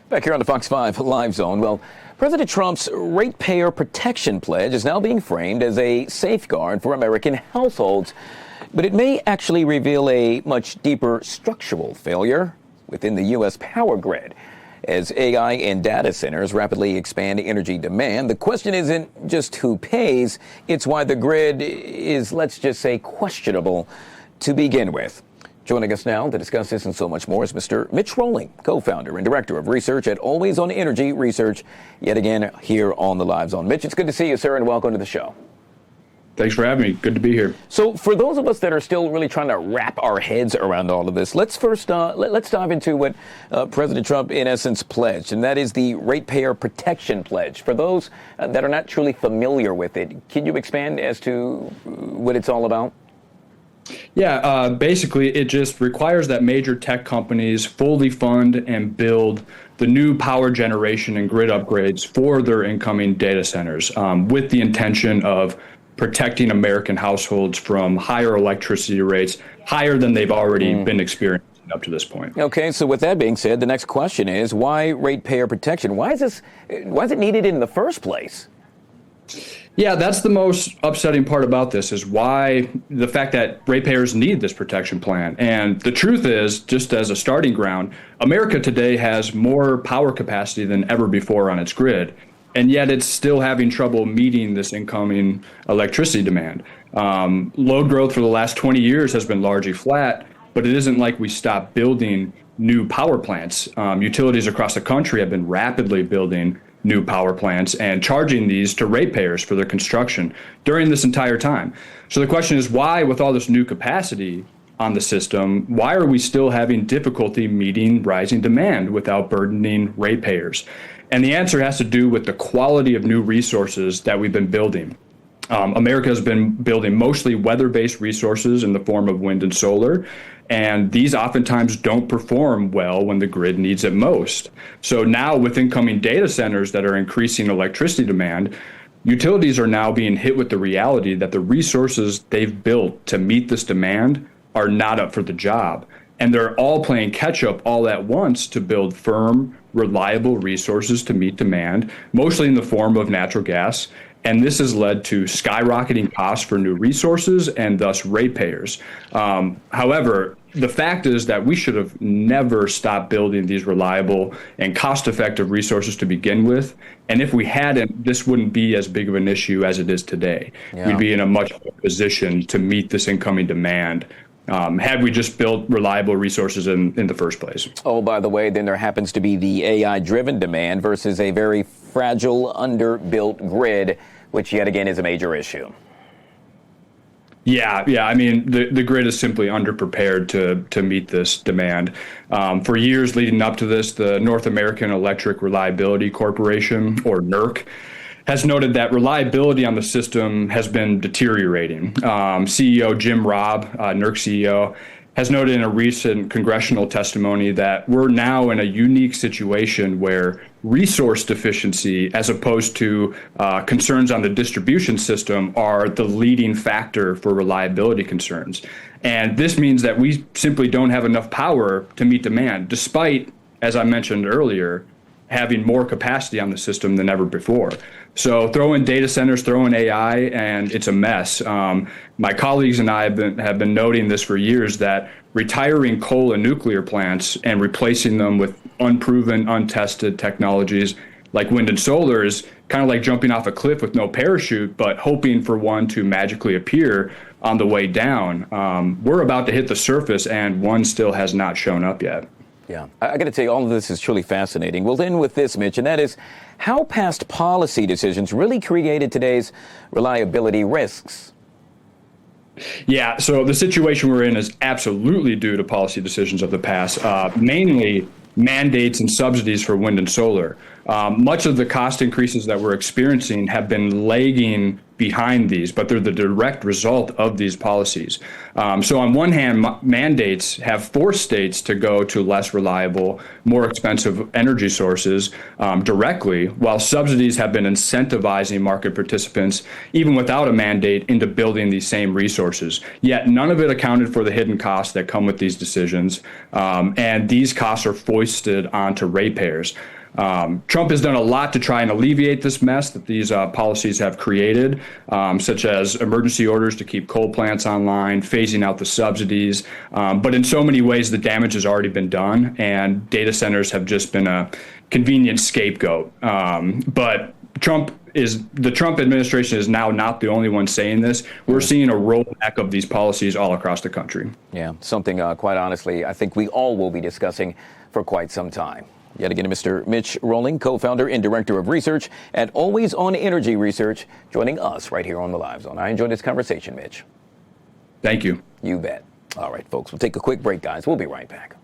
Back here on the Fox 5 Live Zone. Well, President Trump's Ratepayer Protection Pledge is now being framed as a safeguard for American households. But it may actually reveal a much deeper structural failure within the U.S. power grid. As AI and data centers rapidly expand energy demand, the question isn't just who pays, it's why the grid is, let's just say, questionable to begin with. Joining us now to discuss this and so much more is Mr. Mitch Rolling, co-founder and director of research at Always on Energy Research, yet again here on the Live Zone. Mitch, it's good to see you, sir, and welcome to the show. Thanks for having me. Good to be here. So for those of us that are still really trying to wrap our heads around all of this, let's first let's dive into what President Trump in essence pledged, and that is the Ratepayer Protection Pledge. For those that are not truly familiar with it, can you expand as to what it's all about? Yeah, basically it just requires that major tech companies fully fund and build the new power generation and grid upgrades for their incoming data centers, with the intention of protecting American households from higher electricity rates, higher than they've already been experiencing up to this point. Okay, so with that being said, the next question is, why ratepayer protection? Why is it needed in the first place? Yeah, that's the most upsetting part about this, is why the fact that ratepayers need this protection plan. And the truth is, just as a starting ground, America today has more power capacity than ever before on its grid. And yet it's still having trouble meeting this incoming electricity demand. Load growth for the last 20 years has been largely flat, but it isn't like we stopped building new power plants. Utilities across the country have been rapidly building new power plants and charging these to ratepayers for their construction during this entire time. So the question is, why, with all this new capacity on the system, why are we still having difficulty meeting rising demand without burdening ratepayers? And the answer has to do with the quality of new resources that we've been building. America has been building mostly weather-based resources in the form of wind and solar, and these oftentimes don't perform well when the grid needs it most. So now with incoming data centers that are increasing electricity demand, utilities are now being hit with the reality that the resources they've built to meet this demand are not up for the job. And they're all playing catch up all at once to build firm, reliable resources to meet demand, mostly in the form of natural gas. And this has led to skyrocketing costs for new resources and thus ratepayers. However, the fact is that we should have never stopped building these reliable and cost-effective resources to begin with. And if we hadn't, this wouldn't be as big of an issue as it is today. Yeah. We'd be in a much better position to meet this incoming demand had we just built reliable resources in the first place. Oh, by the way, then there happens to be the AI-driven demand versus a very fragile, underbuilt grid, which yet again is a major issue. Yeah. I mean, the grid is simply underprepared to meet this demand. For years leading up to this, the North American Electric Reliability Corporation, or NERC, has noted that reliability on the system has been deteriorating. CEO Jim Robb, NERC CEO, has noted in a recent congressional testimony that we're now in a unique situation where resource deficiency, as opposed to concerns on the distribution system, are the leading factor for reliability concerns. And this means that we simply don't have enough power to meet demand, despite, as I mentioned earlier, having more capacity on the system than ever before. So throw in data centers, throw in AI, and it's a mess. My colleagues and I have been noting this for years, that retiring coal and nuclear plants and replacing them with unproven, untested technologies like wind and solar is kind of like jumping off a cliff with no parachute, but hoping for one to magically appear on the way down. We're about to hit the surface, and one still has not shown up yet. Yeah, I got to tell you, all of this is truly fascinating. We'll end with this, Mitch, and that is how past policy decisions really created today's reliability risks. Yeah, so the situation we're in is absolutely due to policy decisions of the past, mainly mandates and subsidies for wind and solar. Much of the cost increases that we're experiencing have been lagging behind these, but they're the direct result of these policies. So on one hand, mandates have forced states to go to less reliable, more expensive energy sources directly, while subsidies have been incentivizing market participants, even without a mandate, into building these same resources. Yet none of it accounted for the hidden costs that come with these decisions, and these costs are foisted onto ratepayers. Trump has done a lot to try and alleviate this mess that these policies have created, such as emergency orders to keep coal plants online, phasing out the subsidies. But in so many ways, the damage has already been done, and data centers have just been a convenient scapegoat. But the Trump administration is now not the only one saying this. We're seeing a rollback of these policies all across the country. Yeah, something, quite honestly, I think we all will be discussing for quite some time. Yet again, Mr. Mitch Rolling, co-founder and director of research at Always On Energy Research, joining us right here on the Live Zone. I enjoyed this conversation, Mitch. Thank you. You bet. All right, folks, we'll take a quick break, guys. We'll be right back.